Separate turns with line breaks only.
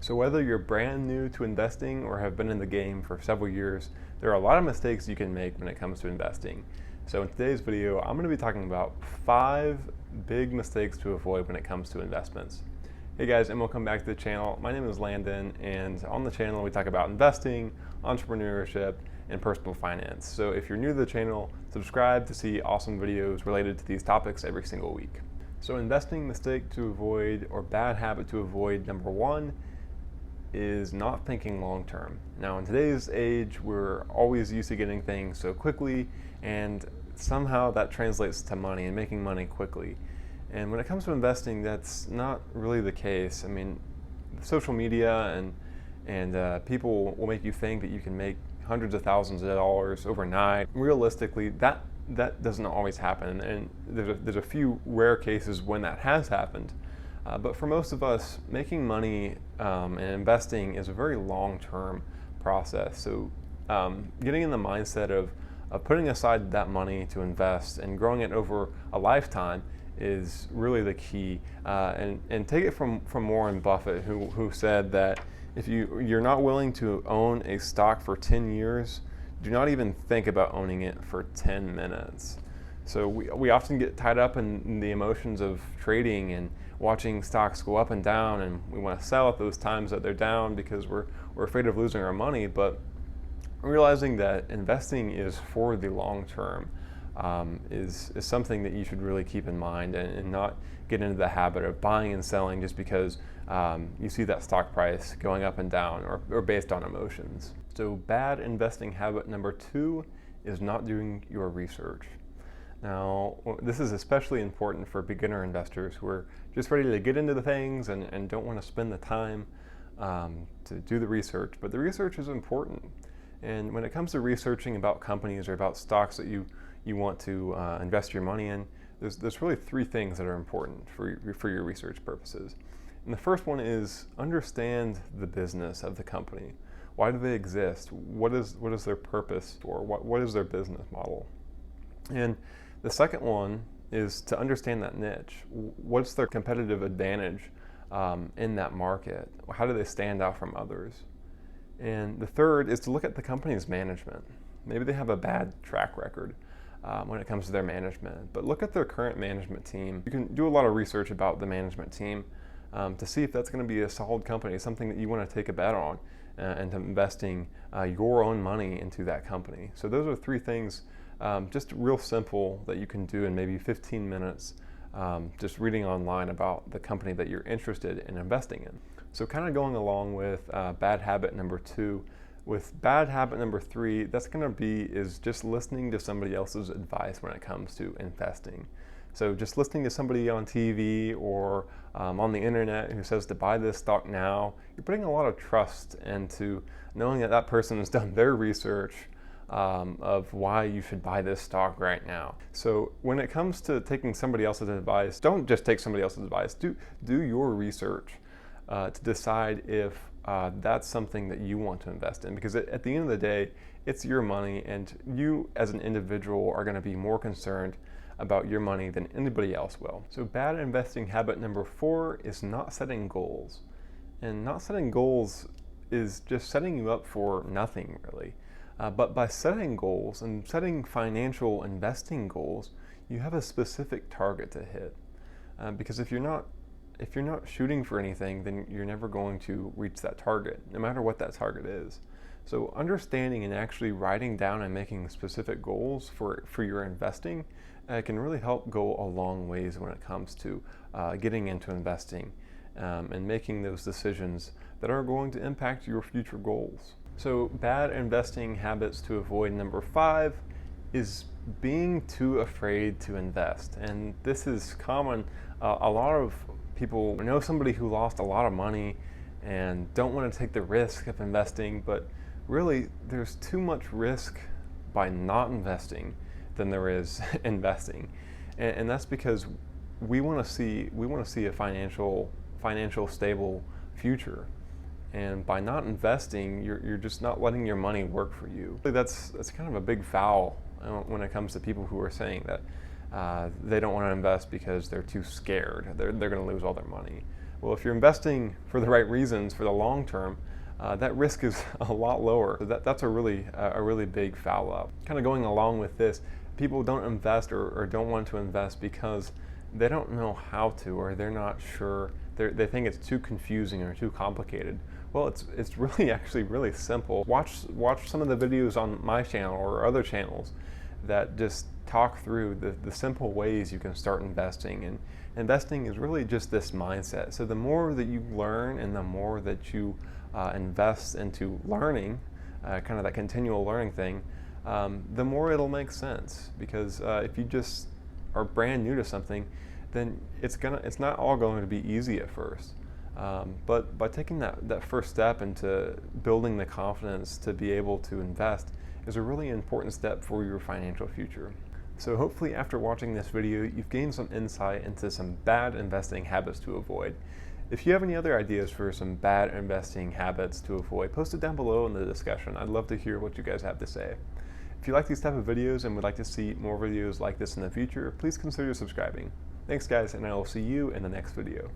So whether you're brand new to investing or have been in the game for several years, there are a lot of mistakes you can make when it comes to investing. So in today's video, I'm going to be talking about 5 big mistakes to avoid when it comes to investments. Hey guys, and welcome back to the channel. My name is Landon, and on the channel we talk about investing, entrepreneurship, and personal finance. So if you're new to the channel, subscribe to see awesome videos related to these topics every single week. So investing mistake to avoid, or bad habit to avoid, number 1 is not thinking long term. Now in today's age, we're always used to getting things so quickly, and somehow that translates to money and making money quickly. And when it comes to investing, that's not really the case. I mean, social media and people will make you think that you can make hundreds of thousands of dollars overnight. Realistically, that doesn't always happen, and there's a few rare cases when that has happened. But for most of us, making money and investing is a very long-term process. So getting in the mindset of putting aside that money to invest and growing it over a lifetime is really the key. And take it from Warren Buffett, who said that if you're not willing to own a stock for 10 years, do not even think about owning it for 10 minutes. So we often get tied up in the emotions of trading and watching stocks go up and down, and we want to sell at those times that they're down because we're afraid of losing our money. But realizing that investing is for the long term is something that you should really keep in mind, and not get into the habit of buying and selling just because you see that stock price going up and down or based on emotions. So bad investing habit number 2 is not doing your research. Now, this is especially important for beginner investors who are just ready to get into the things and don't want to spend the time to do the research. But the research is important. And when it comes to researching about companies or about stocks that you want to invest your money in, there's really 3 things that are important for your research purposes. And the first one is understand the business of the company. Why do they exist? What is their purpose, or what is their business model? And the second one is to understand that niche. What's their competitive advantage in that market? How do they stand out from others? And the third is to look at the company's management. Maybe they have a bad track record when it comes to their management, but look at their current management team. You can do a lot of research about the management team to see if that's going to be a solid company, something that you want to take a bet on, and investing your own money into that company. So those are 3 things, just real simple, that you can do in maybe 15 minutes, just reading online about the company that you're interested in investing in. So kind of going along with bad habit number 2, with bad habit number 3, that's going to be just listening to somebody else's advice when it comes to investing. So just listening to somebody on TV or on the internet who says to buy this stock now, you're putting a lot of trust into knowing that that person has done their research of why you should buy this stock right now. So when it comes to taking somebody else's advice, don't just take somebody else's advice. Do your research to decide if that's something that you want to invest in, because at the end of the day, it's your money, and you as an individual are going to be more concerned about your money than anybody else will. So bad investing habit number 4 is not setting goals. And not setting goals is just setting you up for nothing, really. But by setting goals and setting financial investing goals, you have a specific target to hit. Because if you're not shooting for anything, then you're never going to reach that target, no matter what that target is. So understanding and actually writing down and making specific goals for your investing can really help go a long ways when it comes to getting into investing and making those decisions that are going to impact your future goals. So bad investing habits to avoid number 5 is being too afraid to invest. And this is common. A lot of people know somebody who lost a lot of money and don't want to take the risk of investing, but really there's too much risk by not investing than there is investing. And that's because we want to see a financial stable future. And by not investing, you're just not letting your money work for you. That's kind of a big foul when it comes to people who are saying that they don't want to invest because they're too scared. They're going to lose all their money. Well, if you're investing for the right reasons for the long term, that risk is a lot lower. So that's a really big foul up. Kind of going along with this, people don't invest or don't want to invest because they don't know how to, or they're not sure. They think it's too confusing or too complicated. Well, it's really actually really simple. Watch some of the videos on my channel or other channels that just talk through the simple ways you can start investing. And investing is really just this mindset. So the more that you learn and the more that you invest into learning, kind of that continual learning thing, the more it'll make sense. Because if you just are brand new to something, then it's not all going to be easy at first. But by taking that first step into building the confidence to be able to invest is a really important step for your financial future. So hopefully after watching this video, you've gained some insight into some bad investing habits to avoid. If you have any other ideas for some bad investing habits to avoid, post it down below in the discussion. I'd love to hear what you guys have to say. If you like these type of videos and would like to see more videos like this in the future, please consider subscribing. Thanks guys, and I will see you in the next video.